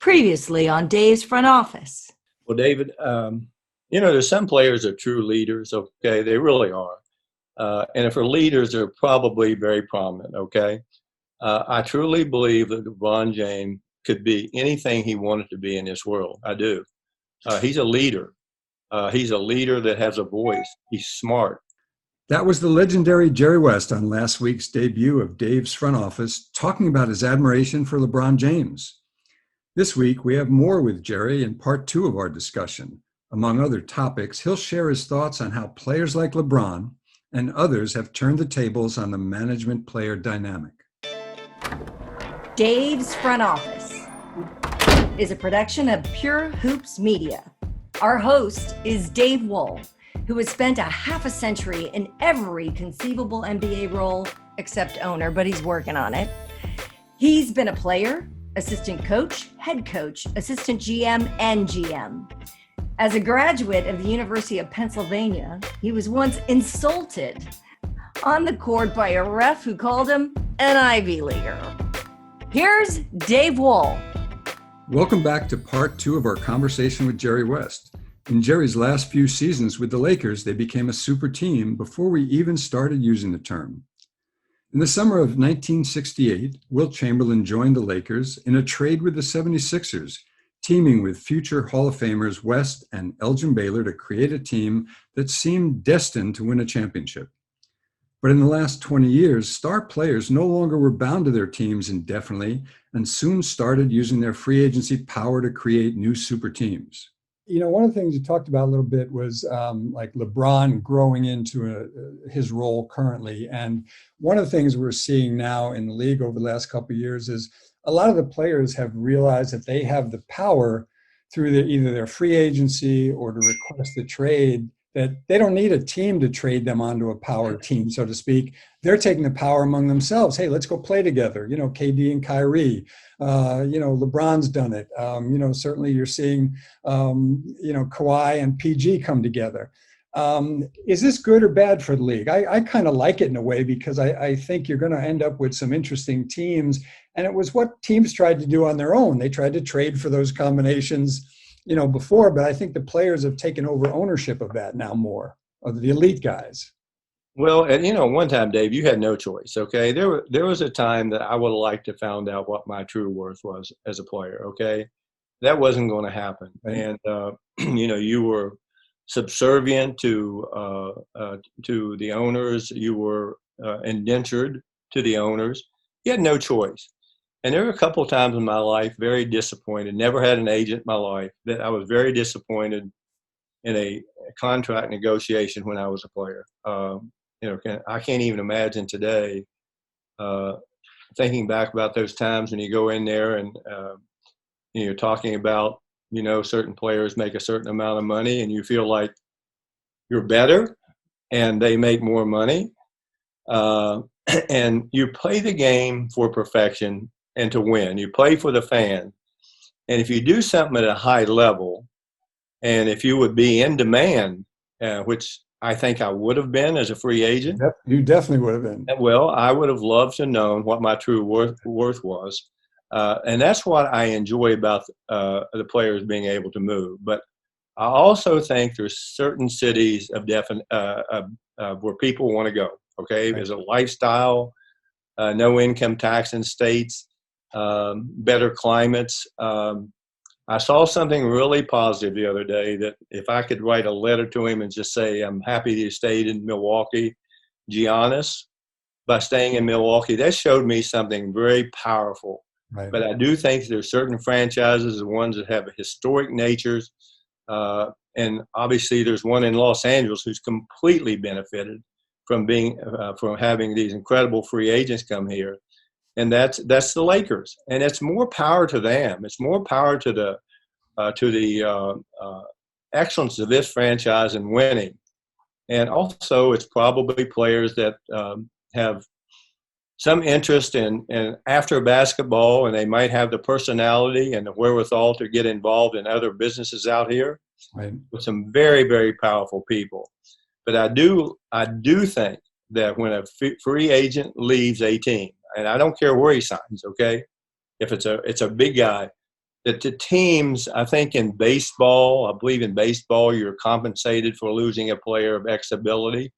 Previously on Dave's front office. Well, David, there's some players that are true leaders, okay? They really are. And if they're leaders, they're probably very prominent, okay? I truly believe that LeBron James could be anything he wanted to be in this world. I do. He's a leader. He's a leader that has a voice. He's smart. That was the legendary Jerry West on last week's debut of Dave's front office, talking about his admiration for LeBron James. This week, we have more with Jerry in part 2 of our discussion. Among other topics, he'll share his thoughts on how players like LeBron and others have turned the tables on the management-player dynamic. Dave's front office is a production of Pure Hoops Media. Our host is Dave Wohl, who has spent a half a century in every conceivable NBA role except owner, but he's working on it. He's been a player, assistant coach, head coach, assistant GM, and GM. As a graduate of the University of Pennsylvania, he was once insulted on the court by a ref who called him an Ivy Leaguer. Here's Dave Wohl. Welcome back to part 2 of our conversation with Jerry West. In Jerry's last few seasons with the Lakers, they became a super team before we even started using the term. In the summer of 1968, Wilt Chamberlain joined the Lakers in a trade with the 76ers, teaming with future Hall of Famers West and Elgin Baylor to create a team that seemed destined to win a championship. But in the last 20 years, star players no longer were bound to their teams indefinitely and soon started using their free agency power to create new super teams. One of the things you talked about a little bit was like LeBron growing into his role currently. And one of the things we're seeing now in the league over the last couple of years is a lot of the players have realized that they have the power through either their free agency or to request a trade, that they don't need a team to trade them onto a power team, so to speak. They're taking the power among themselves. Hey, let's go play together. KD and Kyrie. LeBron's done it. Certainly you're seeing, Kawhi and PG come together. Is this good or bad for the league? I kind of like it in a way because I think you're going to end up with some interesting teams. And it was what teams tried to do on their own. They tried to trade for those combinations, before, but I think the players have taken over ownership of that now more, of the elite guys. Well, and one time, Dave, you had no choice, okay? There was a time that I would have liked to found out what my true worth was as a player, okay? That wasn't going to happen. Right. And, you were subservient to the owners. You were indentured to the owners. You had no choice. And there were a couple of times in my life, very disappointed, never had an agent in my life, that I was very disappointed in a contract negotiation when I was a player. I can't even imagine today thinking back about those times when you go in there and you're talking about, certain players make a certain amount of money and you feel like you're better and they make more money. And you play the game for perfection and to win. You play for the fan. And if you do something at a high level, and if you would be in demand, which I think I would have been as a free agent. You definitely would have been. Well, I would have loved to know what my true worth was. And that's what I enjoy about the players being able to move. But I also think there's certain cities of where people want to go. Okay, right. There's a lifestyle, no income tax in states, better climates. I saw something really positive the other day that if I could write a letter to him and just say, I'm happy that you stayed in Milwaukee, Giannis, by staying in Milwaukee, that showed me something very powerful. Right. But I do think there's certain franchises, the ones that have historic natures, and obviously there's one in Los Angeles who's completely benefited from having these incredible free agents come here. And that's the Lakers, and it's more power to them. It's more power to the excellence of this franchise in winning, and also it's probably players that have some interest in after basketball, and they might have the personality and the wherewithal to get involved in other businesses out here, right, with some very, very powerful people. But I do think that when a free agent leaves a team, and I don't care where he signs, okay? If it's a big guy, that the teams, I think I believe in baseball, you're compensated for losing a player of X ability.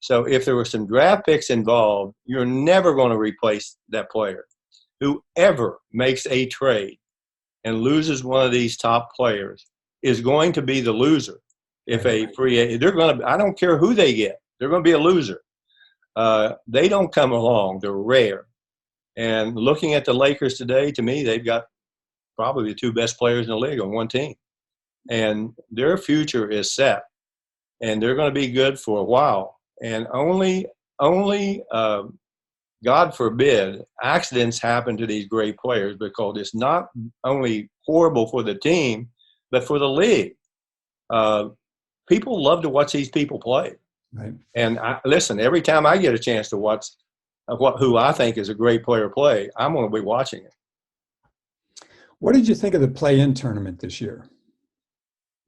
So if there were some draft picks involved, you're never going to replace that player. Whoever makes a trade and loses one of these top players is going to be the loser. If a free agent, I don't care who they get, they're going to be a loser. They don't come along. They're rare. And looking at the Lakers today, to me, they've got probably the two best players in the league on one team. And their future is set. And they're going to be good for a while. And only God forbid, accidents happen to these great players, because it's not only horrible for the team, but for the league. People love to watch these people play. Right. And listen, every time I get a chance to watch who I think is a great player play, I'm going to be watching it. What did you think of the play-in tournament this year?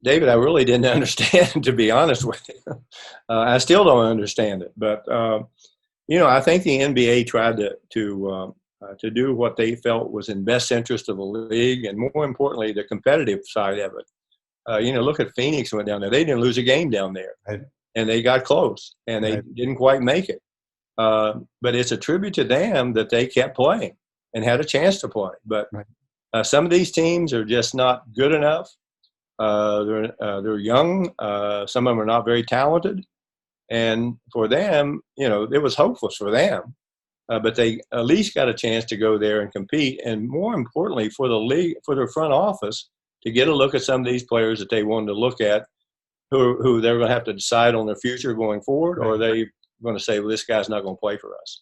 David, I really didn't understand, to be honest with you. I still don't understand it. But, I think the NBA tried to do what they felt was in best interest of the league, and more importantly, the competitive side of it. Look at Phoenix went down there. They didn't lose a game down there. Right. And they got close, and they didn't quite make it. But it's a tribute to them that they kept playing and had a chance to play. But some of these teams are just not good enough. They're young. Some of them are not very talented. And for them, it was hopeless for them. But they at least got a chance to go there and compete. And more importantly, for the league, for their front office, to get a look at some of these players that they wanted to look at, who they're going to have to decide on their future going forward, or are they going to say, well, this guy's not going to play for us?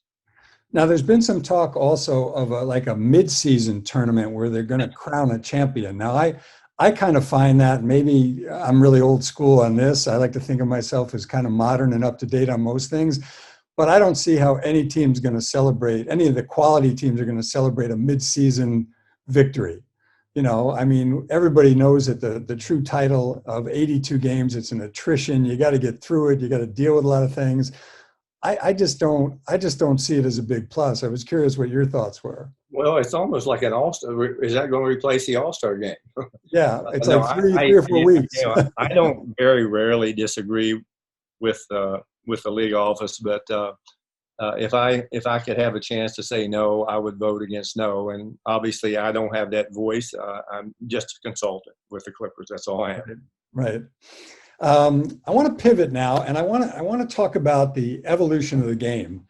Now, there's been some talk also of a mid-season tournament where they're going to crown a champion. Now, I kind of find that, maybe I'm really old school on this. I like to think of myself as kind of modern and up to date on most things, but I don't see how any team's going to celebrate, any of the quality teams are going to celebrate a mid-season victory. Everybody knows that the true title of 82 games, it's an attrition. You got to get through it. You got to deal with a lot of things. I just don't see it as a big plus. I was curious what your thoughts were. Well, it's almost like an All-Star. Is that going to replace the All-Star game? Yeah, it's like three or 4 weeks. I don't very rarely disagree with the league office, but if I could have a chance to say no, I would vote against no. And obviously, I don't have that voice. I'm just a consultant with the Clippers. That's all I have. Right. I want to pivot now, and I want to talk about the evolution of the game.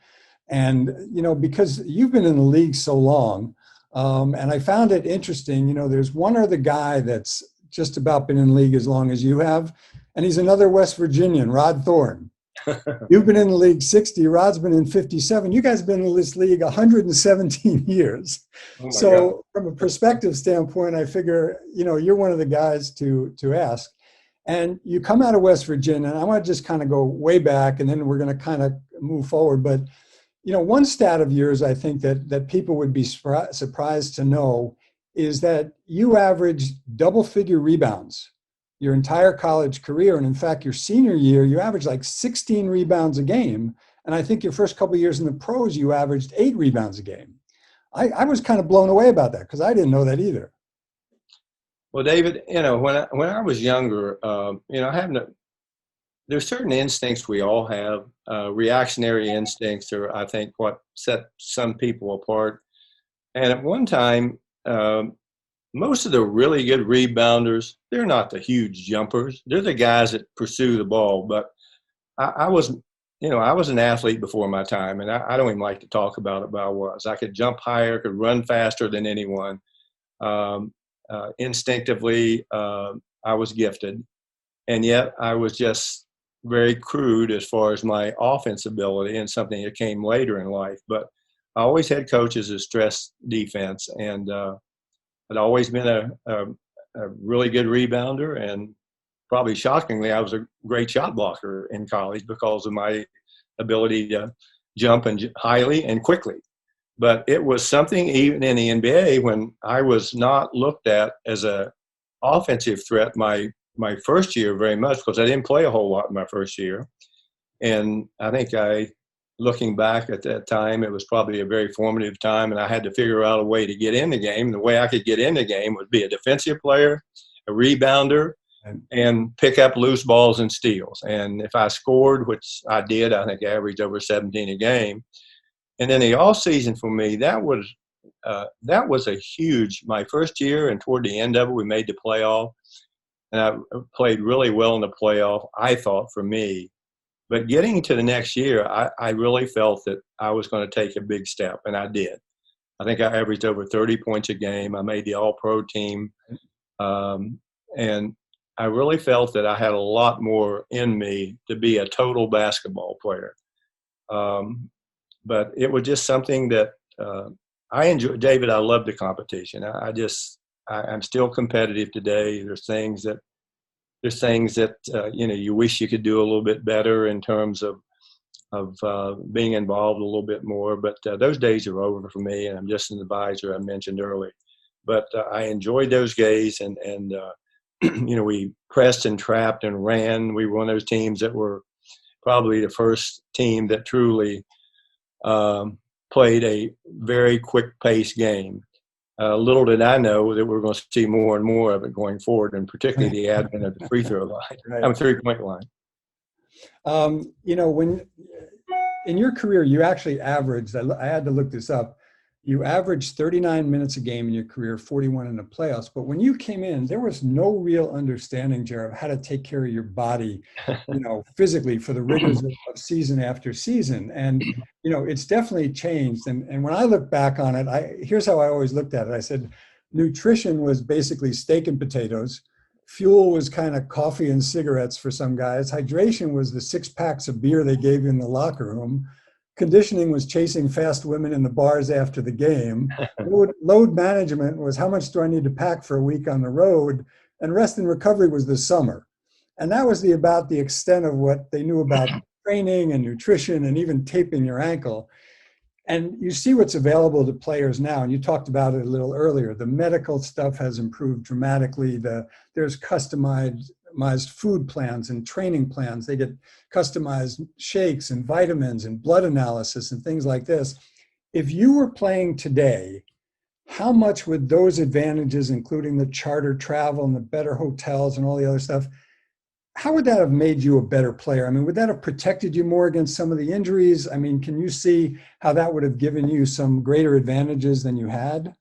And, because you've been in the league so long, and I found it interesting, there's one other guy that's just about been in the league as long as you have, and he's another West Virginian, Rod Thorne. You've been in the league 60, Rod's been in 57. You guys have been in this league 117 years. Oh so God. From a perspective standpoint, I figure, you're one of the guys to ask. And you come out of West Virginia, and I want to just kind of go way back, and then we're going to kind of move forward. But, one stat of yours, I think that people would be surprised to know, is that you averaged double-figure rebounds your entire college career. And in fact, your senior year, you averaged like 16 rebounds a game. And I think your first couple of years in the pros, you averaged 8 rebounds a game. I was kind of blown away about that, because I didn't know that either. Well, David, when I was younger, there's certain instincts we all have. Reactionary instincts are, I think, what set some people apart. And at one time, most of the really good rebounders, they're not the huge jumpers. They're the guys that pursue the ball. But I was an athlete before my time, and I don't even like to talk about it, but I was. I could jump higher, could run faster than anyone. Instinctively, I was gifted, and yet I was just very crude as far as my offense ability, and something that came later in life. But I always had coaches that stressed defense, and I'd always been a really good rebounder, and probably shockingly, I was a great shot blocker in college because of my ability to jump and highly and quickly. But it was something even in the NBA when I was not looked at as a offensive threat my first year very much, because I didn't play a whole lot in my first year. And I think I looking back at that time, it was probably a very formative time, and I had to figure out a way to get in the game. The way I could get in the game would be a defensive player, a rebounder, and pick up loose balls and steals. And if I scored, which I did, I think I averaged over 17 a game. And then the off season for me, that was a huge. My first year and toward the end of it, we made the playoff, and I played really well in the playoff. I thought for me. But getting to the next year, I really felt that I was going to take a big step, and I did. I think I averaged over 30 points a game. I made the All-Pro team. And I really felt that I had a lot more in me to be a total basketball player. But it was just something that I enjoy. David, I love the competition. I'm still competitive today. There's things that you wish you could do a little bit better in terms of being involved a little bit more. But those days are over for me, and I'm just an advisor, I mentioned earlier. But I enjoyed those days, and we pressed and trapped and ran. We were one of those teams that were probably the first team that truly played a very quick-paced game. Little did I know that we were going to see more and more of it going forward, and particularly the advent of the free throw line, right. Three-point line. When in your career, you actually averaged, I had to look this up, you averaged 39 minutes a game in your career, 41 in the playoffs. But when you came in, there was no real understanding, Jared, of how to take care of your body, physically for the rigors of season after season. And, it's definitely changed. And when I look back on it, here's how I always looked at it. I said, nutrition was basically steak and potatoes. Fuel was kind of coffee and cigarettes for some guys. Hydration was the 6 packs of beer they gave you in the locker room. Conditioning was chasing fast women in the bars after the game. Load management was how much do I need to pack for a week on the road? And rest and recovery was the summer. And that was about the extent of what they knew about training and nutrition and even taping your ankle. And you see what's available to players now, and you talked about it a little earlier. The medical stuff has improved dramatically. There's customized food plans and training plans. They get customized shakes and vitamins and blood analysis and things like this. If you were playing today, how much would those advantages, including the charter travel and the better hotels and all the other stuff, how would that have made you a better player? I mean, would that have protected you more against some of the injuries? I mean, can you see how that would have given you some greater advantages than you had?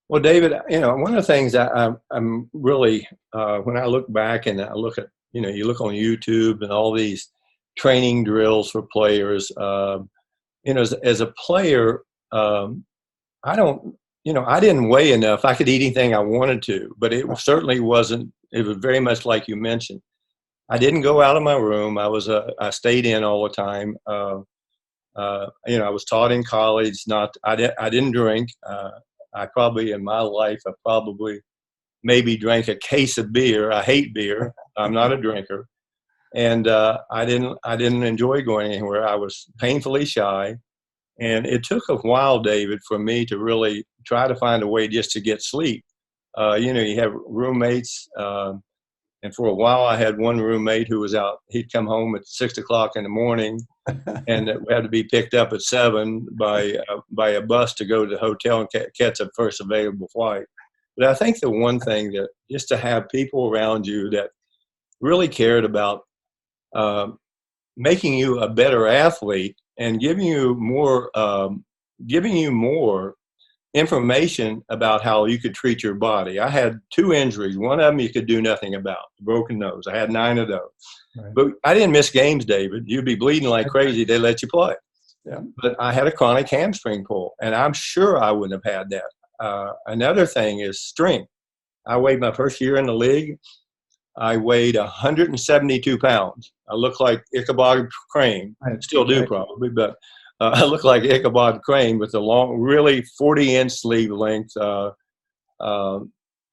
Well, David, one of the things I'm really, when I look back and I look at, you look on YouTube and all these training drills for players, as a player, I didn't weigh enough. I could eat anything I wanted to, but it certainly wasn't, it was very much like you mentioned. I didn't go out of my room. I stayed in all the time. I was taught in college I didn't drink. I probably in my life, maybe drank a case of beer. I hate beer. I'm not a drinker. And I didn't enjoy going anywhere. I was painfully shy. And it took a while, David, for me to really try to find a way just to get sleep. You have roommates. And for a while, I had one roommate who was out. He'd come home at 6 o'clock in the morning, and it had to be picked up at 7 by a bus to go to the hotel and catch a first available flight. But I think the one thing that just to have people around you that really cared about making you a better athlete and giving you more information about how you could treat your body. I had 2 injuries. One of them you could do nothing about, broken nose. I had 9 of those. Right. But I didn't miss games, David. You'd be bleeding like crazy. They let you play. Yeah. But I had a chronic hamstring pull, and I'm sure I wouldn't have had that. Another thing is strength. I weighed my first year in the league. I weighed 172 pounds. I looked like Ichabod Crane. I still do probably, but I look like Ichabod Crane with a long, really 40-inch sleeve length.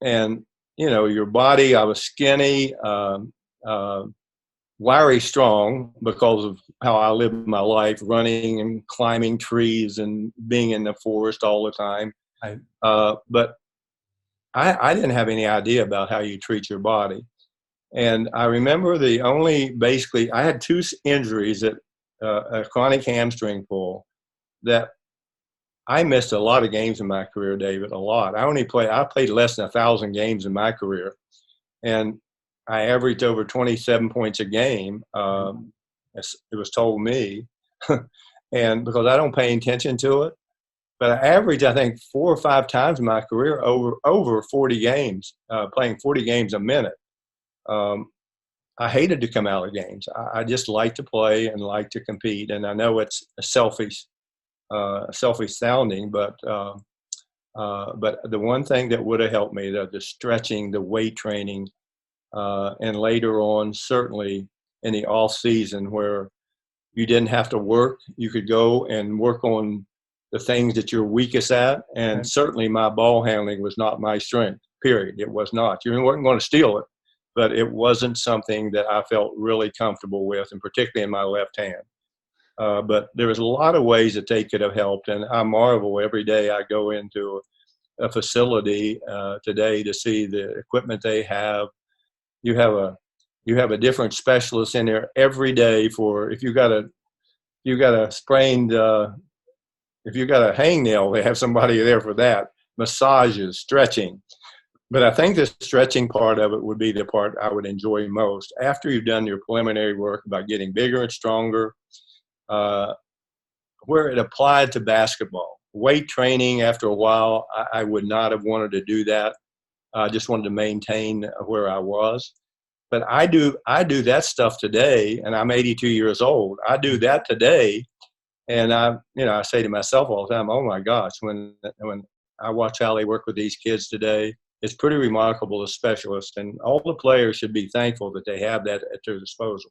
And, your body, I was skinny, wiry strong because of how I lived my life, running and climbing trees and being in the forest all the time. Right. But I didn't have any idea about how you treat your body. And I remember I had 2 injuries that a chronic hamstring pull that I missed a lot of games in my career, David, a lot. I played less than 1,000 games in my career, and I averaged over 27 points a game. It was told me, and because I don't pay attention to it, but I averaged, I think, 4 or 5 times in my career over 40 games, playing 40 games a minute. I hated to come out of games. I just like to play and like to compete, and I know it's selfish sounding, but the one thing that would have helped me, the stretching, the weight training, and later on, certainly in the off season where you didn't have to work, you could go and work on the things that you're weakest at. And certainly my ball handling was not my strength, period. It was not. You weren't going to steal it, but it wasn't something that I felt really comfortable with, and particularly in my left hand. But there was a lot of ways that they could have helped, and I marvel every day I go into a facility today to see the equipment they have. You have a different specialist in there every day for if you got a sprained if you got a hangnail, they have somebody there for that. Massages, stretching. But I think the stretching part of it would be the part I would enjoy most after you've done your preliminary work about getting bigger and stronger. Where it applied to basketball. Weight training, after a while, I would not have wanted to do that. I just wanted to maintain where I was. But I do that stuff today, and I'm 82 years old. I do that today, and I say to myself all the time, oh my gosh, when I watch how they work with these kids today, it's pretty remarkable, the specialists, and all the players should be thankful that they have that at their disposal.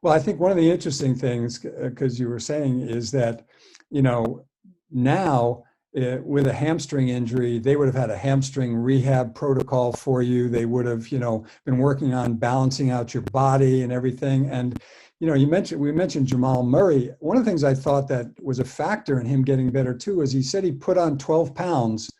Well, I think one of the interesting things, because you were saying, is that, now with a hamstring injury, they would have had a hamstring rehab protocol for you. They would have, been working on balancing out your body and everything. And, we mentioned Jamal Murray. One of the things I thought that was a factor in him getting better too, is he said he put on 12 pounds,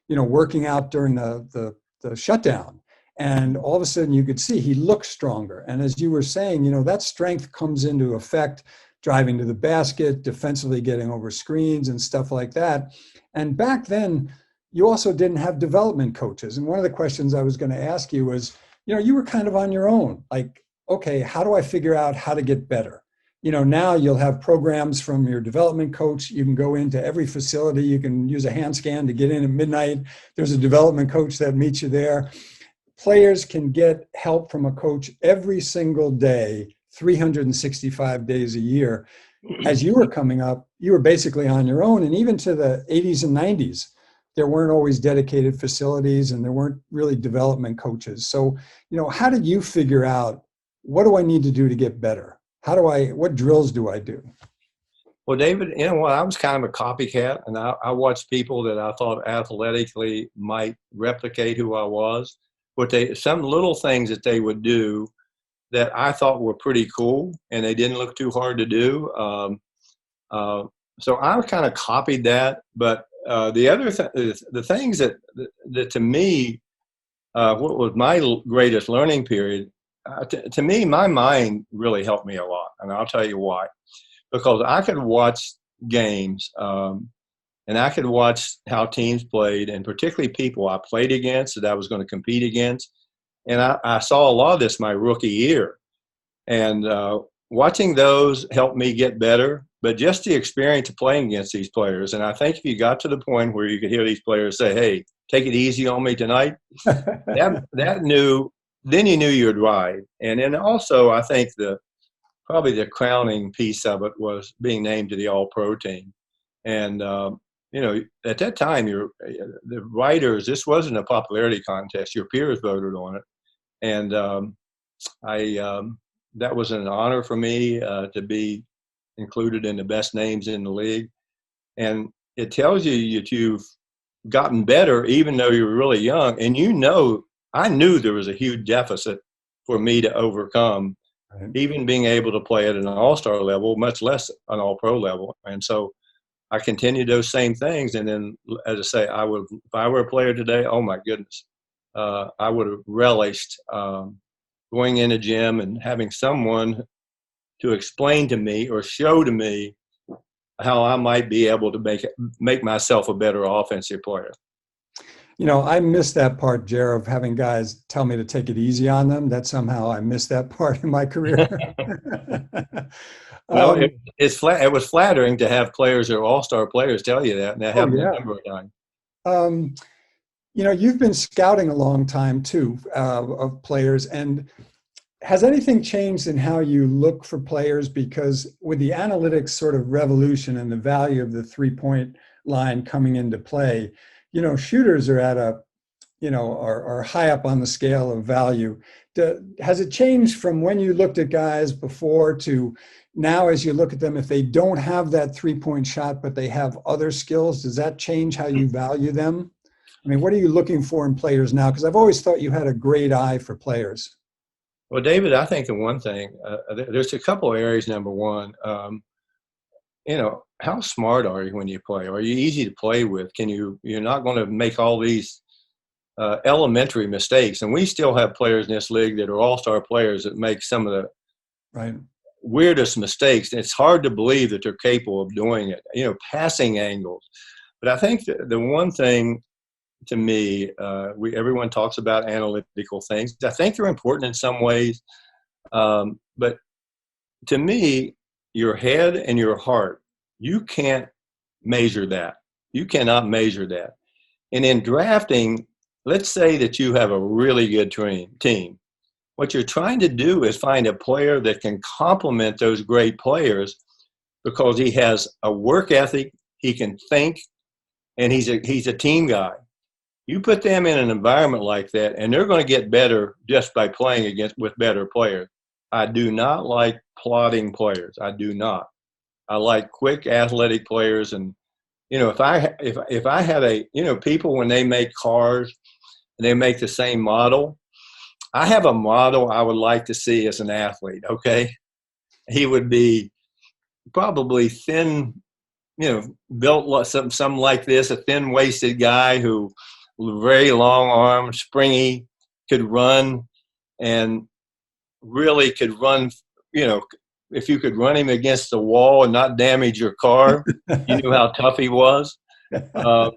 working out during the shutdown. And all of a sudden you could see he looked stronger. And as you were saying, that strength comes into effect driving to the basket, defensively getting over screens and stuff like that. And back then, you also didn't have development coaches. And one of the questions I was going to ask you was, you were kind of on your own. Like, okay, how do I figure out how to get better? Now you'll have programs from your development coach. You can go into every facility. You can use a hand scan to get in at midnight. There's a development coach that meets you there. Players can get help from a coach every single day, 365 days a year. As you were coming up, you were basically on your own. And even to the 80s and 90s, there weren't always dedicated facilities and there weren't really development coaches. So, how did you figure out, what do I need to do to get better? What drills do I do? Well, David, I was kind of a copycat, and I watched people that I thought athletically might replicate who I was. But some little things that they would do that I thought were pretty cool, and they didn't look too hard to do. So I kind of copied that. But the things that to me, what was my greatest learning period, to me, my mind really helped me a lot, and I'll tell you why. Because I could watch games, and I could watch how teams played, and particularly people I played against that I was going to compete against. And I saw a lot of this my rookie year. And watching those helped me get better. But just the experience of playing against these players, and I think if you got to the point where you could hear these players say, hey, take it easy on me tonight, then you knew you'd ride. And then also I think probably the crowning piece of it was being named to the All-Pro team. And at that time, the writers, this wasn't a popularity contest. Your peers voted on it. And that was an honor for me to be included in the best names in the league. And it tells you that you've gotten better, even though you were really young. And I knew there was a huge deficit for me to overcome, right, even being able to play at an all-star level, much less an all-pro level. And so I continued those same things. And then, as I say, if I were a player today, oh my goodness, I would have relished going in a gym and having someone to explain to me or show to me how I might be able to make myself a better offensive player. You know, I missed that part, Jer, of having guys tell me to take it easy on them. That somehow I missed that part in my career. Well, it was flattering to have players or all-star players tell you that, and that happened a number of times. You know, you've been scouting a long time too, of players, and has anything changed in how you look for players? Because with the analytics sort of revolution and the value of the three-point line coming into play, you know, shooters are at are high up on the scale of value. Has it changed from when you looked at guys before to now as you look at them, if they don't have that three-point shot, but they have other skills, does that change how you value them? I mean, what are you looking for in players now? Because I've always thought you had a great eye for players. Well, David, I think the one thing, there's a couple of areas. Number one, you know, how smart are you when you play? Are you easy to play with? You're not going to make all these elementary mistakes. And we still have players in this league that are all-star players that make some of the weirdest mistakes. And it's hard to believe that they're capable of doing it, you know, passing angles. But I think the one thing to me, everyone talks about analytical things. I think they're important in some ways. But to me, your head and your heart, you can't measure that. You cannot measure that. And in drafting, let's say that you have a really good team. What you're trying to do is find a player that can complement those great players because he has a work ethic, he can think, and he's a team guy. You put them in an environment like that, and they're going to get better just by playing with better players. I do not like plodding players. I do not. I like quick, athletic players. And you know, if I had people when they make cars, and they make the same model. I have a model I would like to see as an athlete. Okay, he would be probably thin, you know, built something like this, a thin-waisted guy who. Very long arms, springy, could run, and really could run. You know, if you could run him against the wall and not damage your car, you knew how tough he was. But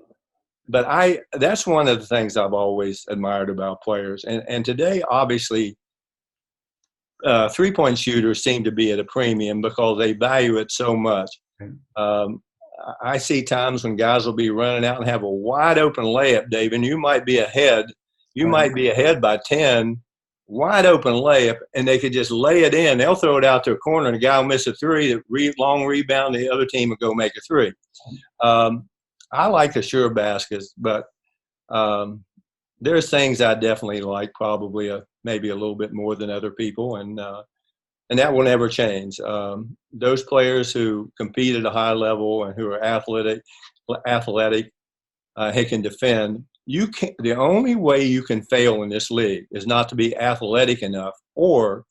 that's one of the things I've always admired about players. And today, obviously, three-point shooters seem to be at a premium because they value it so much. I see times when guys will be running out and have a wide open layup, Dave, and you might be ahead. You might be ahead by 10, wide open layup, and they could just lay it in. They'll throw it out to a corner, and the guy will miss a three, long rebound, the other team will go make a three. I like the sure baskets, but there's things I definitely like, probably maybe a little bit more than other people, and that will never change. Those players who compete at a high level and who are athletic, who can defend. The only way you can fail in this league is not to be athletic enough or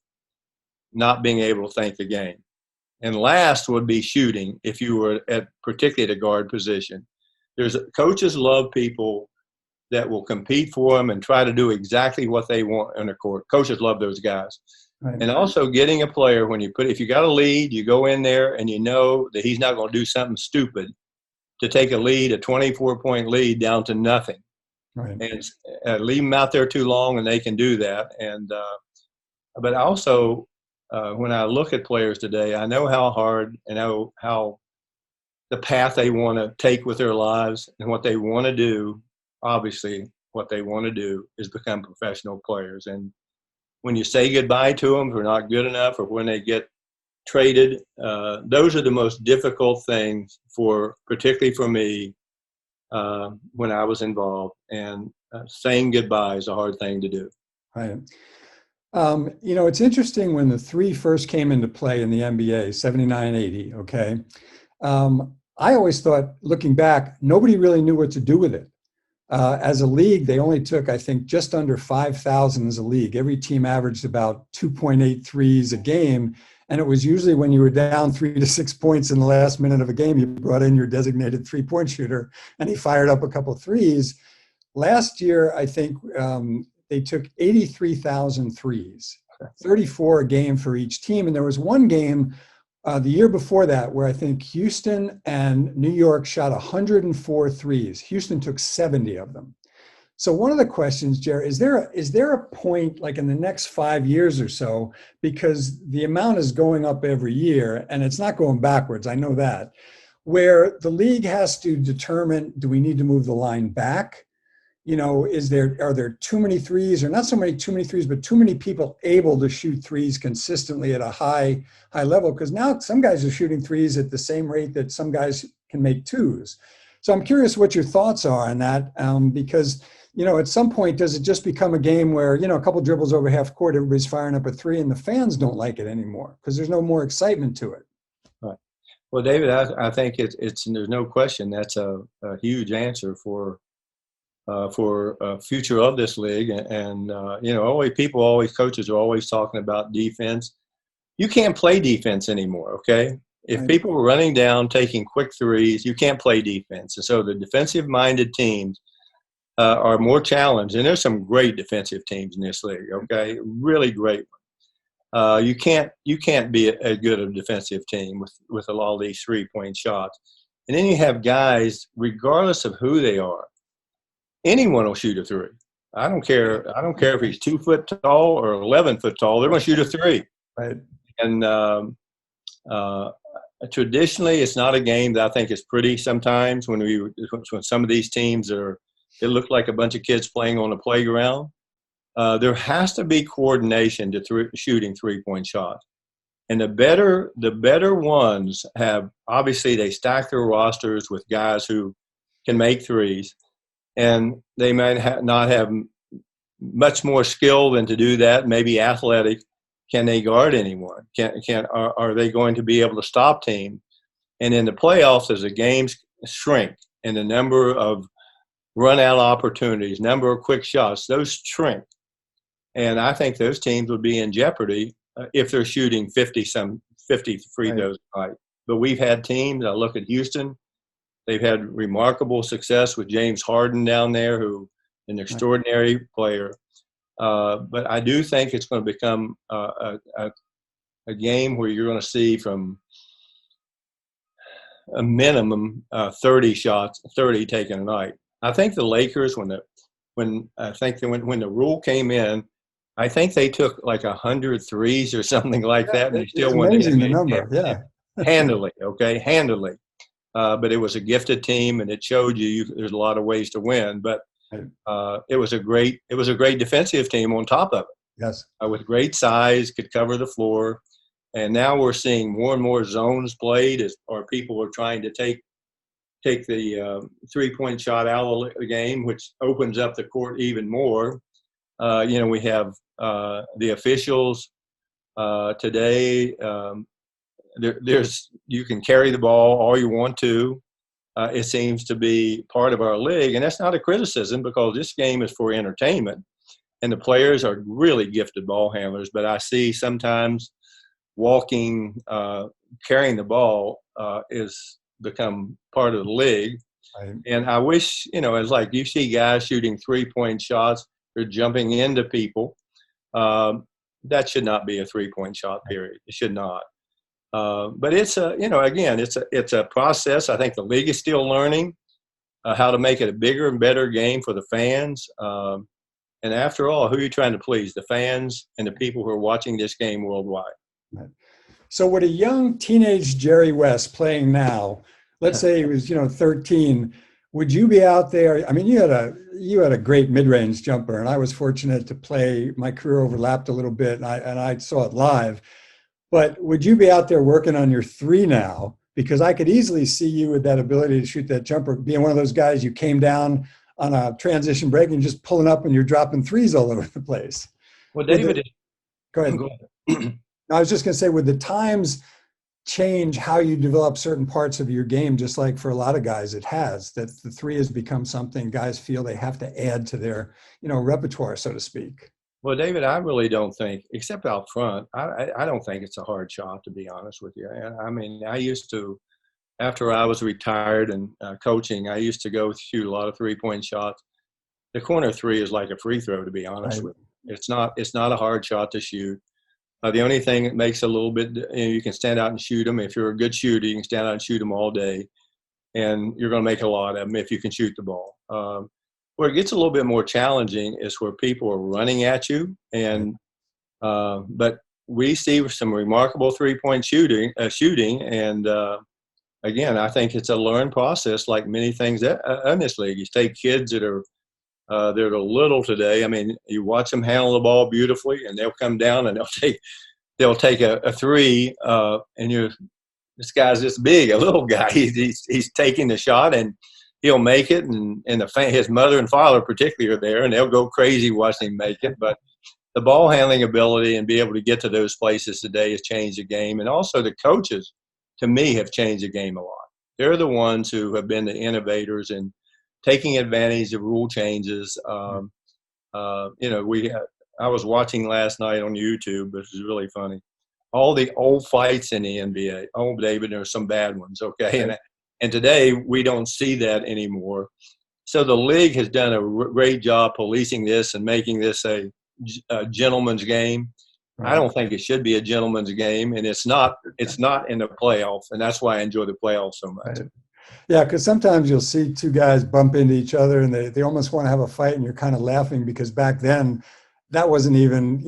not being able to think the game. And last would be shooting if you were particularly at a guard position. Coaches love people that will compete for them and try to do exactly what they want on the court. Coaches love those guys. Right. And also getting a player if you got a lead, you go in there and you know that he's not going to do something stupid to take a 24-point lead down to nothing. Right. And leave them out there too long, and they can do that. And but also when I look at players today, I know how hard and how the path they want to take with their lives and what they want to do. Obviously, what they want to do is become professional players. And when you say goodbye to them, if they're not good enough, or when they get traded, those are the most difficult things particularly for me, when I was involved. And saying goodbye is a hard thing to do. Right. You know, it's interesting when the three first came into play in the NBA, 79-80, okay? I always thought, looking back, nobody really knew what to do with it. As a league, they only took, I think, just under 5,000 as a league. Every team averaged about 2.8 threes a game. And it was usually when you were down 3 to 6 points in the last minute of a game, you brought in your designated three-point shooter, and he fired up a couple of threes. Last year, I think they took 83,000 threes. 34 a game for each team. And there was one game the year before that where I think Houston and New York shot 104 threes. Houston took 70 of them. So one of the questions, Jerry, is there a point like in the next 5 years or so, because the amount is going up every year and it's not going backwards, I know that, where the league has to determine, do we need to move the line back? You know, are there too many threes, or not so many too many threes, but too many people able to shoot threes consistently at a high level? Because now some guys are shooting threes at the same rate that some guys can make twos. So I'm curious what your thoughts are on that, because, you know, at some point, does it just become a game where, you know, a couple dribbles over half court, everybody's firing up a three, and the fans don't like it anymore because there's no more excitement to it? Right. Well, David, I think it's there's no question that's a huge answer for future of this league. And you know, coaches are always talking about defense. You can't play defense anymore, okay? If people are running down, taking quick threes, you can't play defense. And so the defensive-minded teams are more challenged. And there's some great defensive teams in this league, okay? Really great ones. You can't be as good a defensive team with a lot of these three-point shots. And then you have guys, regardless of who they are, anyone will shoot a three. I don't care if he's 2 foot tall or 11 foot tall. They're going to shoot a three. Right. And traditionally, it's not a game that I think is pretty. Sometimes when some of these teams it look like a bunch of kids playing on a playground. There has to be coordination to shooting 3-point shots. And the better ones obviously they stack their rosters with guys who can make threes. And they might not have much more skill than to do that, maybe athletic. Can they guard anyone? Are they going to be able to stop teams? And in the playoffs, as the games shrink and the number of run-out opportunities, number of quick shots, those shrink. And I think those teams would be in jeopardy if they're shooting 50 free throws a night. But we've had teams, I look at Houston, they've had remarkable success with James Harden down there, who an extraordinary player. But I do think it's going to become a game where you're going to see from a minimum 30 taken a night. I think the Lakers, when the rule came in, I think they took like 100 threes or something like that, and they still won. Amazing the number, yeah. Handily. But it was a gifted team, and it showed you there's a lot of ways to win. But it was a great defensive team on top of it. Yes, with great size, could cover the floor. And now we're seeing more and more zones played, or people are trying to take the 3-point shot out of the game, which opens up the court even more. We have the officials today. You can carry the ball all you want to. It seems to be part of our league, and that's not a criticism because this game is for entertainment, and the players are really gifted ball handlers. But I see sometimes carrying the ball is become part of the league. Right. And I wish, it's like you see guys shooting 3-point shots, they're jumping into people. That should not be a 3-point shot, period. It should not. But it's it's a process. I think the league is still learning how to make it a bigger and better game for the fans. And after all, who are you trying to please? The fans and the people who are watching this game worldwide. Right. So would a young teenage Jerry West playing now, let's say he was, 13, would you be out there? I mean, you had a great mid-range jumper, and I was fortunate to play. My career overlapped a little bit, and I saw it live. But would you be out there working on your three now? Because I could easily see you with that ability to shoot that jumper, being one of those guys you came down on a transition break and just pulling up and you're dropping threes all over the place. Well, David, go ahead. I was just going to say, would the times change how you develop certain parts of your game, just like for a lot of guys it has, that the three has become something guys feel they have to add to their, repertoire, so to speak? Well, David, I really don't think, except out front, I don't think it's a hard shot, to be honest with you. I mean, I used to, after I was retired and coaching, I used to go shoot a lot of 3-point shots. The corner three is like a free throw, to be honest with you. It's not a hard shot to shoot. The only thing that makes a little bit, you can stand out and shoot them. If you're a good shooter, you can stand out and shoot them all day, and you're going to make a lot of them if you can shoot the ball. Where it gets a little bit more challenging is where people are running at you, and but we see some remarkable three-point shooting, and again, I think it's a learned process, like many things in this league. You take kids that are they're little today. I mean, you watch them handle the ball beautifully, and they'll come down and they'll take a three, and this guy's this big, a little guy. He's taking the shot, and he'll make it, and his mother and father particularly are there, and they'll go crazy watching him make it. But the ball handling ability and be able to get to those places today has changed the game, and also the coaches, to me, have changed the game a lot. They're the ones who have been the innovators in taking advantage of rule changes. I was watching last night on YouTube, which is really funny. All the old fights in the NBA. Oh, David, there are some bad ones, okay? And today we don't see that anymore. So the league has done a great job policing this and making this a gentleman's game. I don't think it should be a gentleman's game, and it's not in the playoffs, and that's why I enjoy the playoffs so much. Right. Yeah, because sometimes you'll see two guys bump into each other, and they almost want to have a fight, and you're kind of laughing because back then that wasn't even,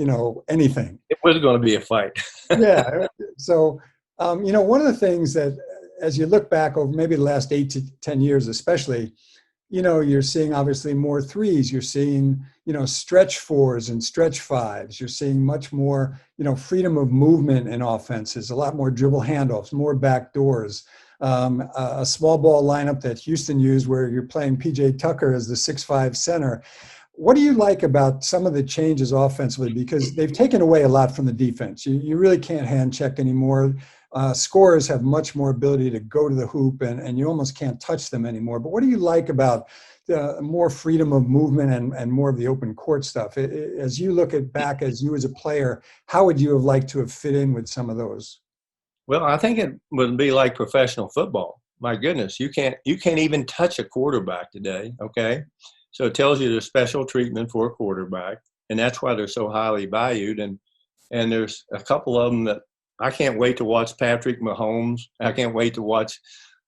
anything. It was going to be a fight. Yeah. So, one of the things that, as you look back over maybe the last 8 to 10 years, especially, you're seeing obviously more threes. You're seeing, stretch fours and stretch fives. You're seeing much more, freedom of movement in offenses, a lot more dribble handoffs, more back doors. A small ball lineup that Houston used where you're playing PJ Tucker as the 6'5" center. What do you like about some of the changes offensively? Because they've taken away a lot from the defense. You really can't hand check anymore. Scorers have much more ability to go to the hoop, and you almost can't touch them anymore. But what do you like about the more freedom of movement and more of the open court stuff? As you look back as you as a player, how would you have liked to have fit in with some of those? Well, I think it would be like professional football. My goodness, you can't even touch a quarterback today, okay? So it tells you there's special treatment for a quarterback, and that's why they're so highly valued. And there's a couple of them that I can't wait to watch. Patrick Mahomes. I can't wait to watch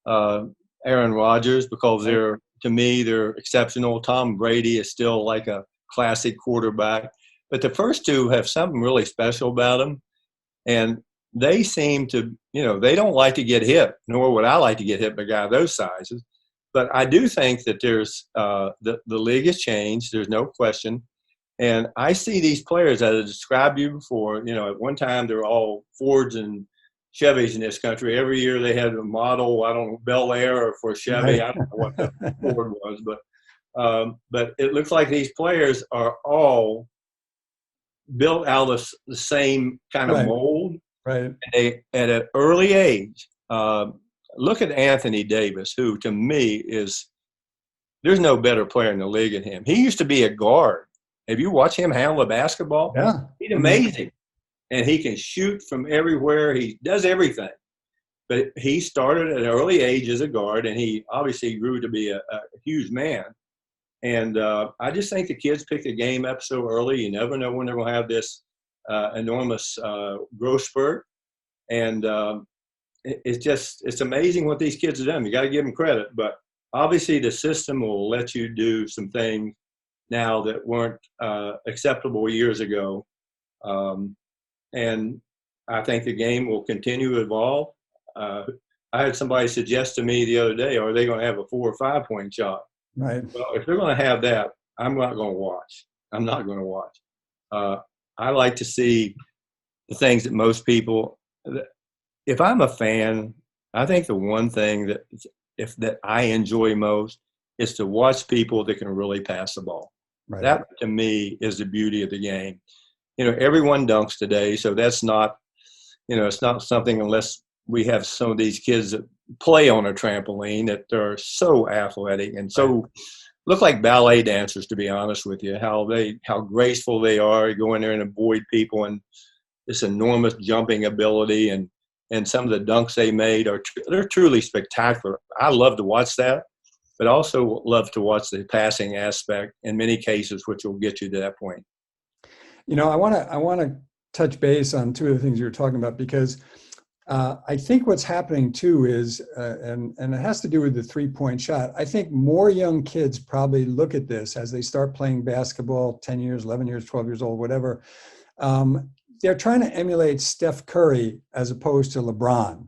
Aaron Rodgers, because to me, they're exceptional. Tom Brady is still like a classic quarterback. But the first two have something really special about them. And they seem to, they don't like to get hit, nor would I like to get hit by a guy of those sizes. But I do think that there's the league has changed. There's no question. And I see these players, as I described to you before, at one time they were all Fords and Chevys in this country. Every year they had a model, I don't know, Bel Air or for Chevy. I don't know what the Ford was. But it looks like these players are all built out of the same kind of mold. Right. At an early age, look at Anthony Davis, who to me there's no better player in the league than him. He used to be a guard. Have you watched him handle a basketball? Yeah. He's amazing. And he can shoot from everywhere. He does everything. But he started at an early age as a guard, and he obviously grew to be a huge man. And I just think the kids pick the game up so early. You never know when they're going to have this enormous growth spurt. And it's amazing what these kids have done. You got to give them credit. But obviously the system will let you do some things now that weren't acceptable years ago. And I think the game will continue to evolve. I had somebody suggest to me the other day, are they going to have a 4 or 5 point shot? Right. Well, if they're going to have that, I'm not going to watch. I'm not going to watch. I like to see the things that most people – if I'm a fan, I think the one thing that I enjoy most is to watch people that can really pass the ball. Right. That, to me, is the beauty of the game. Everyone dunks today, so that's not – it's not something unless we have some of these kids that play on a trampoline that they're so athletic and so look like ballet dancers, to be honest with you, how graceful they are. You go in there and avoid people, and this enormous jumping ability and some of the dunks they made they're truly spectacular. I love to watch that, but also love to watch the passing aspect in many cases, which will get you to that point. I want to touch base on two of the things you were talking about, because I think what's happening too is, and it has to do with the 3-point shot. I think more young kids probably look at this as they start playing basketball, 10 years, 11 years, 12 years old, whatever. They're trying to emulate Steph Curry as opposed to LeBron,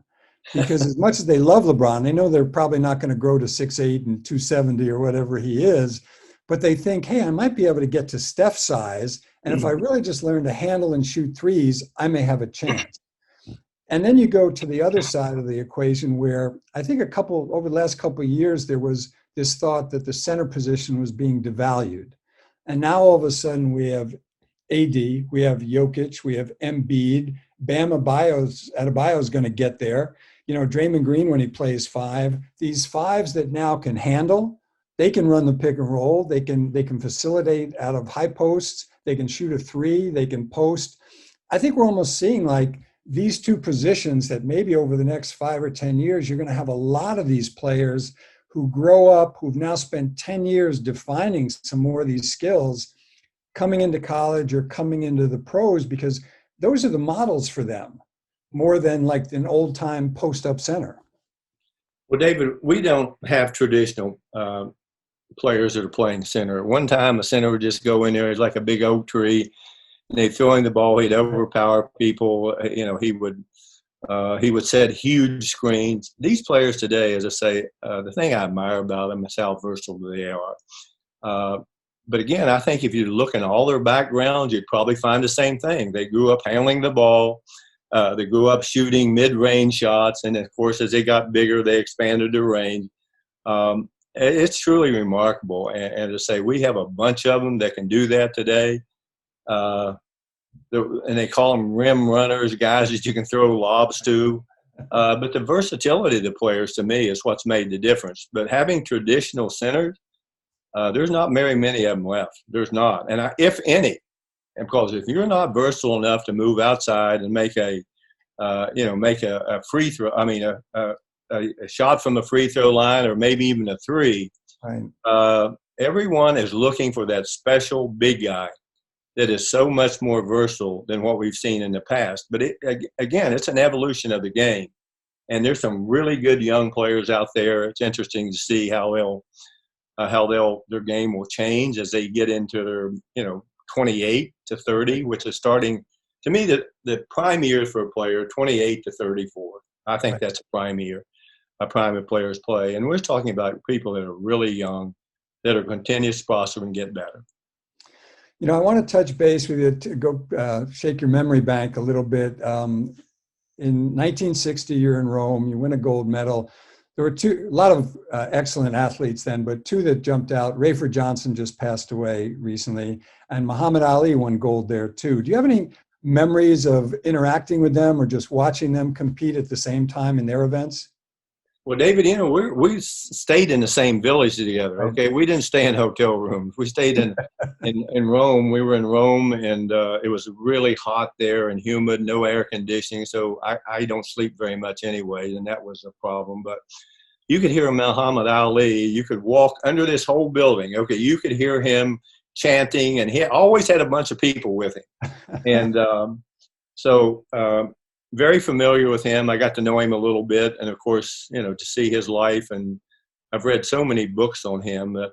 because as much as they love LeBron, they know they're probably not going to grow to 6'8" and 270 or whatever he is, but they think, hey, I might be able to get to Steph's size. And if I really just learn to handle and shoot threes, I may have a chance. And then you go to the other side of the equation, where I think over the last couple of years, there was this thought that the center position was being devalued. And now all of a sudden we have AD, we have Jokic, we have Embiid, Bam Adebayo is going to get there. Draymond Green, when he plays 5, these 5s that now can handle, they can run the pick and roll. They can facilitate out of high posts. They can shoot a 3. They can post. I think we're almost seeing like these two positions that maybe over the next 5 or 10 years, you're going to have a lot of these players who grow up, who've now spent 10 years defining some more of these skills, coming into college or coming into the pros, because those are the models for them more than like an old time post up center. Well, David, we don't have traditional players that are playing center. At one time, a center would just go in there as like a big oak tree, and they'd throw in the ball. He'd overpower people. He would set huge screens. These players today, as I say, the thing I admire about them is how versatile they are. But again, I think if you look in all their backgrounds, you'd probably find the same thing. They grew up handling the ball. They grew up shooting mid-range shots. And, of course, as they got bigger, they expanded their range. It's truly remarkable. And to say we have a bunch of them that can do that today. And they call them rim runners, guys that you can throw lobs to. But the versatility of the players, to me, is what's made the difference. But having traditional centers, there's not very many of them left. There's not. And if any, and because if you're not versatile enough to move outside and make a free throw, a shot from the free throw line, or maybe even a 3, right. Everyone is looking for that special big guy that is so much more versatile than what we've seen in the past. But again, it's an evolution of the game. And there's some really good young players out there. It's interesting to see how their game will change as they get into their, 28 to 30, which is starting, to me, the prime years for a player, 28 to 34. I think that's a prime year, a prime of players play. And we're talking about people that are really young, that are continuous to prosper and get better. I want to touch base with you to go shake your memory bank a little bit. In 1960, you're in Rome, you win a gold medal. There were a lot of excellent athletes then, but 2 that jumped out. Rayford Johnson just passed away recently, and Muhammad Ali won gold there too. Do you have any memories of interacting with them or just watching them compete at the same time in their events? Well, David, we stayed in the same village together. Okay, we didn't stay in hotel rooms. We stayed in Rome. We were in Rome, and it was really hot there and humid, no air conditioning. So I don't sleep very much anyway, and that was a problem. But you could hear Muhammad Ali. You could walk under this whole building. Okay, you could hear him chanting, and he always had a bunch of people with him. And very familiar with him. I got to know him a little bit, and of course, to see his life, and I've read so many books on him that,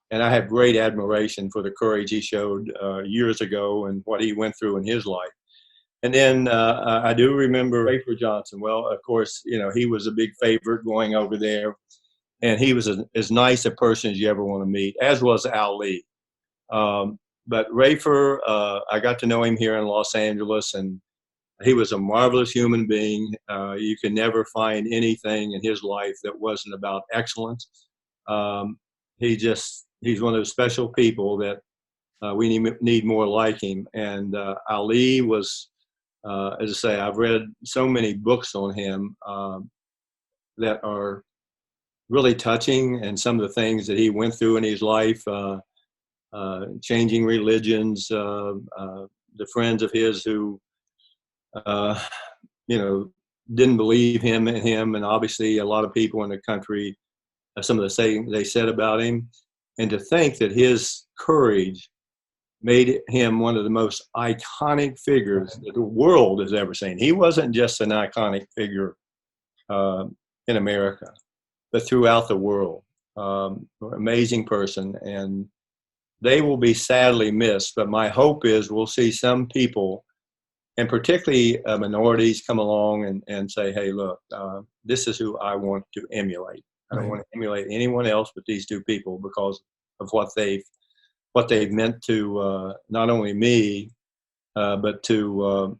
and I have great admiration for the courage he showed years ago and what he went through in his life. And then I do remember Rayford Johnson. Well, of course, he was a big favorite going over there, and he was as nice a person as you ever want to meet, as was Ali. But Rayford, I got to know him here in Los Angeles, and he was a marvelous human being. You can never find anything in his life that wasn't about excellence. He's one of those special people that we need more like him. And Ali was, as I say, I've read so many books on him that are really touching, and some of the things that he went through in his life, changing religions, the friends of his who didn't believe in him, and obviously a lot of people in the country, some of the things they said about him, and to think that his courage made him one of the most iconic figures that the world has ever seen. He wasn't just an iconic figure in America, but throughout the world. Amazing person, and they will be sadly missed. But my hope is we'll see some people, and particularly minorities, come along and say, hey, look, this is who I want to emulate. I don't want to emulate anyone else but these two people because of what they've meant to not only me, but to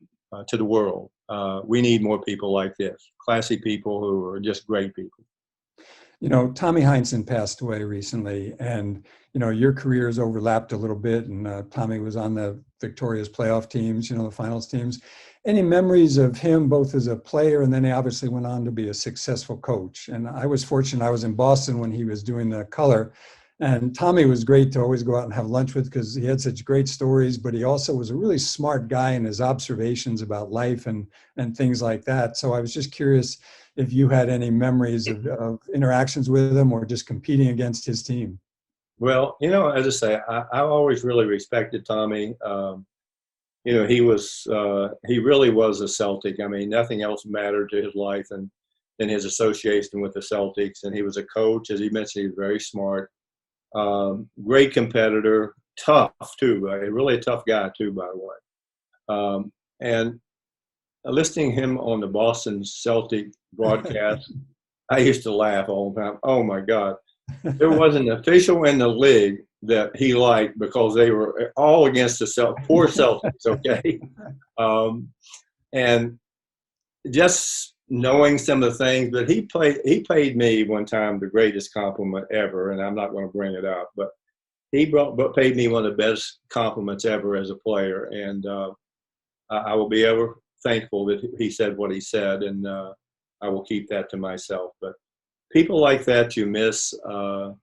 the world. We need more people like this, classy people who are just great people. Tommy Heinsohn passed away recently, and, your careers overlapped a little bit, and Tommy was on the victorious playoff teams, the finals teams. Any memories of him, both as a player, and then he obviously went on to be a successful coach? And I was fortunate, I was in Boston when he was doing the color, and Tommy was great to always go out and have lunch with because he had such great stories, but he also was a really smart guy in his observations about life and things like that. So I was just curious if you had any memories of interactions with him or just competing against his team. Well, as I say, I always really respected Tommy. He really was a Celtic. I mean, nothing else mattered to his life than his association with the Celtics. And he was a coach, as he mentioned, he was very smart. Great competitor, tough too, really a tough guy too, by the way. And listening him on the Boston Celtic broadcast, I used to laugh all the time. Oh my God. There was an official in the league that he liked because they were all against the poor Celtics, okay? And just knowing some of the things, but he paid me one time the greatest compliment ever, and I'm not going to bring it up, but he paid me one of the best compliments ever as a player, and I will be ever thankful that he said what he said, and I will keep that to myself. But people like that you miss, the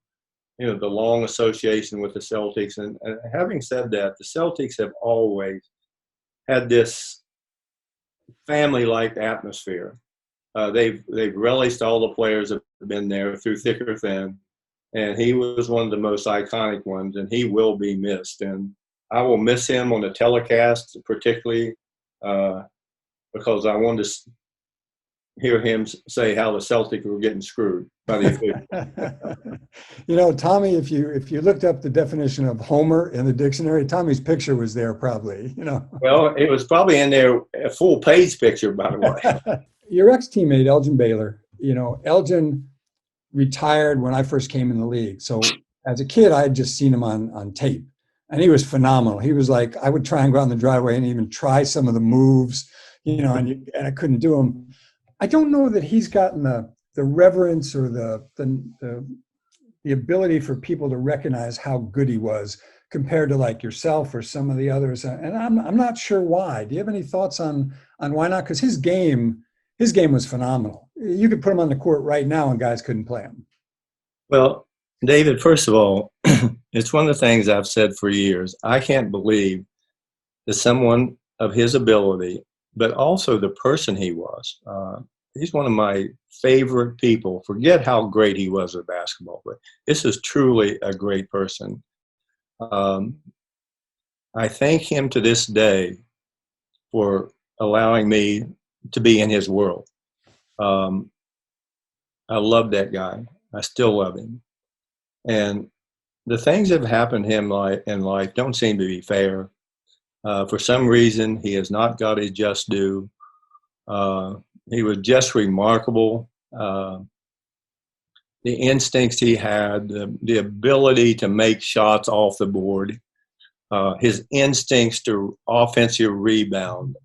long association with the Celtics. And having said that, the Celtics have always had this family-like atmosphere. They've relished all the players that have been there through thick or thin, and he was one of the most iconic ones, and he will be missed. And I will miss him on the telecast, particularly because I wanted to hear him say how the Celtics were getting screwed by the officials. Tommy, if you looked up the definition of Homer in the dictionary, Tommy's picture was there probably, Well, it was probably in there, a full page picture, by the way. Your ex-teammate, Elgin Baylor, Elgin retired when I first came in the league. So as a kid, I had just seen him on tape, and he was phenomenal. He was like, I would try and go out in the driveway and even try some of the moves, and I couldn't do them. I don't know that he's gotten the reverence or the ability for people to recognize how good he was compared to like yourself or some of the others. And I'm not sure why. Do you have any thoughts on why not? Because his game was phenomenal. You could put him on the court right now and guys couldn't play him. Well, David, first of all, it's one of the things I've said for years. I can't believe that someone of his ability, but also the person he was. He's one of my favorite people. Forget how great he was at basketball, but this is truly a great person. I thank him to this day for allowing me to be in his world. I love that guy. I still love him. And the things that have happened to him in life don't seem to be fair. For some reason, he has not got his just due. He was just remarkable. The instincts he had, the ability to make shots off the board, his instincts to offensive rebound.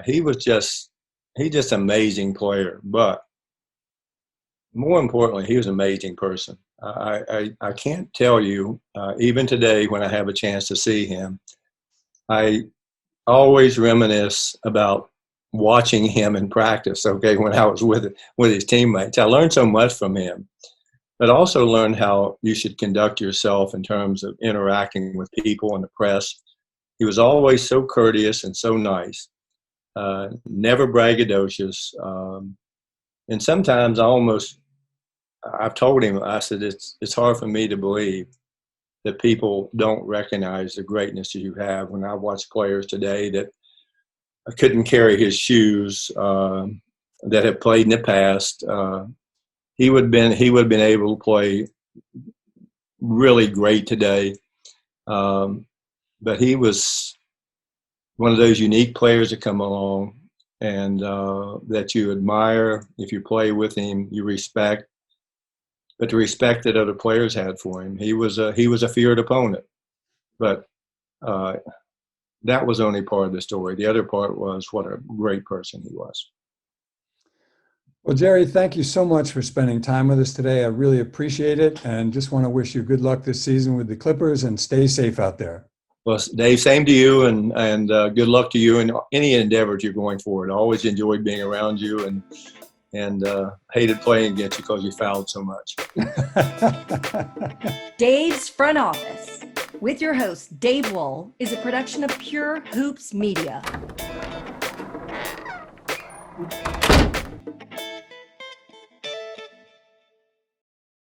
He's just an amazing player. But more importantly, he was an amazing person. I can't tell you, even today when I have a chance to see him, I always reminisce about watching him in practice, okay, when I was with his teammates. I learned so much from him, but also learned how you should conduct yourself in terms of interacting with people and the press. He was always so courteous and so nice, never braggadocious. And sometimes I've told him, I said, it's hard for me to believe that people don't recognize the greatness that you have. When I watch players today that couldn't carry his shoes, that have played in the past, he would have been able to play really great today. But he was one of those unique players that come along and that you admire. If you play with him, you respect. But the respect that other players had for him, he was a feared opponent. But that was only part of the story. The other part was what a great person he was. Well, Jerry, thank you so much for spending time with us today. I really appreciate it, and just want to wish you good luck this season with the Clippers, and stay safe out there. Well, Dave, same to you, and good luck to you in any endeavors you're going forward. I always enjoyed being around you, and hated playing against you because you fouled so much. Dave's Front Office, with your host, Dave Wohl, is a production of Pure Hoops Media.